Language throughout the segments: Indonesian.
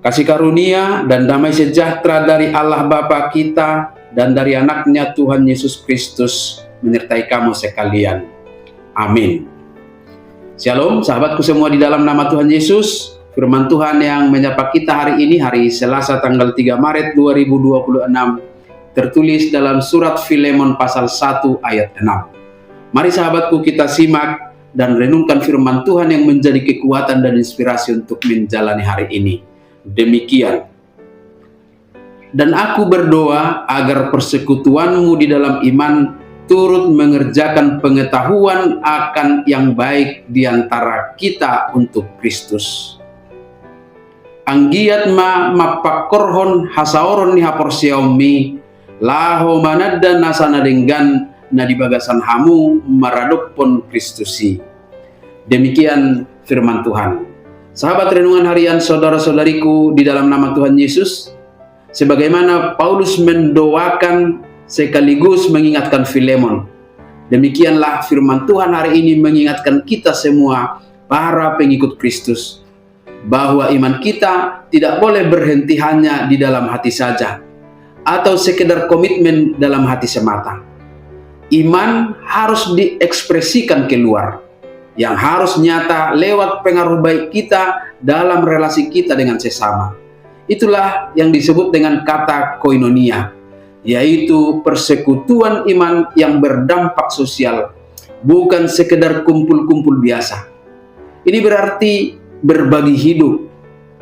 Kasih karunia dan damai sejahtera dari Allah Bapa kita dan dari anaknya Tuhan Yesus Kristus menyertai kamu sekalian. Amin. Shalom sahabatku semua di dalam nama Tuhan Yesus. Firman Tuhan yang menyapa kita hari ini, hari Selasa tanggal 3 Maret 2026, tertulis dalam surat Filemon pasal 1 ayat 6. Mari sahabatku kita simak dan renungkan firman Tuhan yang menjadi kekuatan dan inspirasi untuk menjalani hari ini. Demikian. Dan aku berdoa agar persekutuanmu di dalam iman turut mengerjakan pengetahuan akan yang baik di antara kita untuk Kristus. Anggiat mapakorhon hasaoron ni haporsiaumi laho manadda nasana denggan na di bagasan hamu maradopon Kristusi. Demikian firman Tuhan. Sahabat renungan harian saudara-saudariku di dalam nama Tuhan Yesus, sebagaimana Paulus mendoakan sekaligus mengingatkan Filemon, demikianlah firman Tuhan hari ini mengingatkan kita semua para pengikut Kristus bahwa iman kita tidak boleh berhenti hanya di dalam hati saja atau sekedar komitmen dalam hati semata. Iman harus diekspresikan keluar, yang harus nyata lewat pengaruh baik kita dalam relasi kita dengan sesama. Itulah yang disebut dengan kata koinonia, yaitu persekutuan iman yang berdampak sosial, bukan sekedar kumpul-kumpul biasa. Ini berarti berbagi hidup,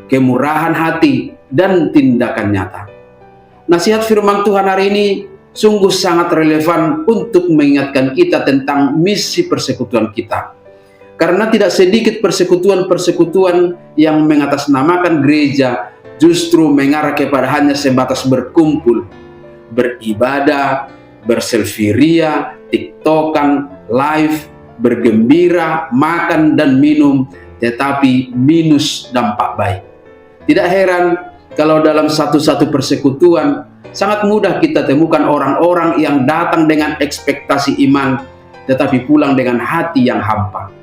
kemurahan hati, dan tindakan nyata. Nasihat firman Tuhan hari ini sungguh sangat relevan untuk mengingatkan kita tentang misi persekutuan kita. Karena tidak sedikit persekutuan-persekutuan yang mengatasnamakan gereja justru mengarah kepada hanya sebatas berkumpul, beribadah, berselfie-ria, tiktokan, live, bergembira, makan dan minum, tetapi minus dampak baik. Tidak heran kalau dalam satu-satu persekutuan sangat mudah kita temukan orang-orang yang datang dengan ekspektasi iman, tetapi pulang dengan hati yang hampa.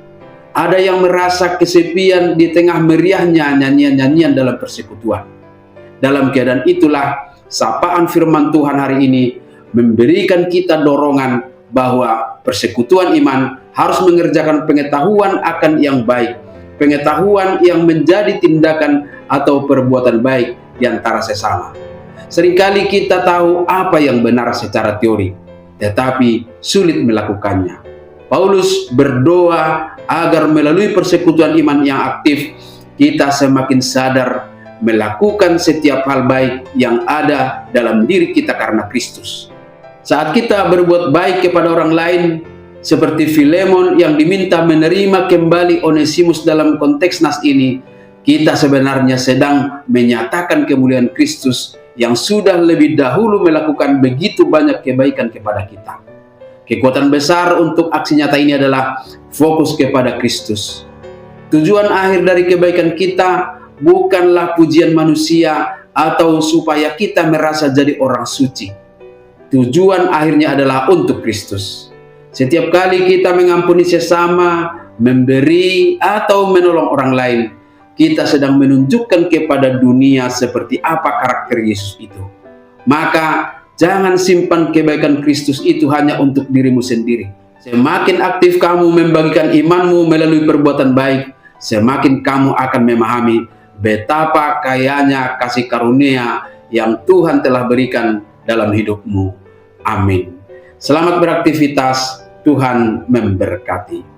Ada yang merasa kesepian di tengah meriahnya nyanyian-nyanyian dalam persekutuan. Dalam keadaan itulah sapaan firman Tuhan hari ini memberikan kita dorongan bahwa persekutuan iman harus mengerjakan pengetahuan akan yang baik, pengetahuan yang menjadi tindakan atau perbuatan baik di antara sesama. Seringkali kita tahu apa yang benar secara teori, tetapi sulit melakukannya. Paulus berdoa agar melalui persekutuan iman yang aktif, kita semakin sadar melakukan setiap hal baik yang ada dalam diri kita karena Kristus. Saat kita berbuat baik kepada orang lain, seperti Filemon yang diminta menerima kembali Onesimus dalam konteks nas ini, kita sebenarnya sedang menyatakan kemuliaan Kristus yang sudah lebih dahulu melakukan begitu banyak kebaikan kepada kita. Kekuatan besar untuk aksi nyata ini adalah fokus kepada Kristus. Tujuan akhir dari kebaikan kita bukanlah pujian manusia atau supaya kita merasa jadi orang suci. Tujuan akhirnya adalah untuk Kristus. Setiap kali kita mengampuni sesama, memberi atau menolong orang lain, kita sedang menunjukkan kepada dunia seperti apa karakter Yesus itu. Maka jangan simpan kebaikan Kristus itu hanya untuk dirimu sendiri. Semakin aktif kamu membagikan imanmu melalui perbuatan baik, semakin kamu akan memahami betapa kayanya kasih karunia yang Tuhan telah berikan dalam hidupmu. Amin. Selamat beraktivitas, Tuhan memberkati.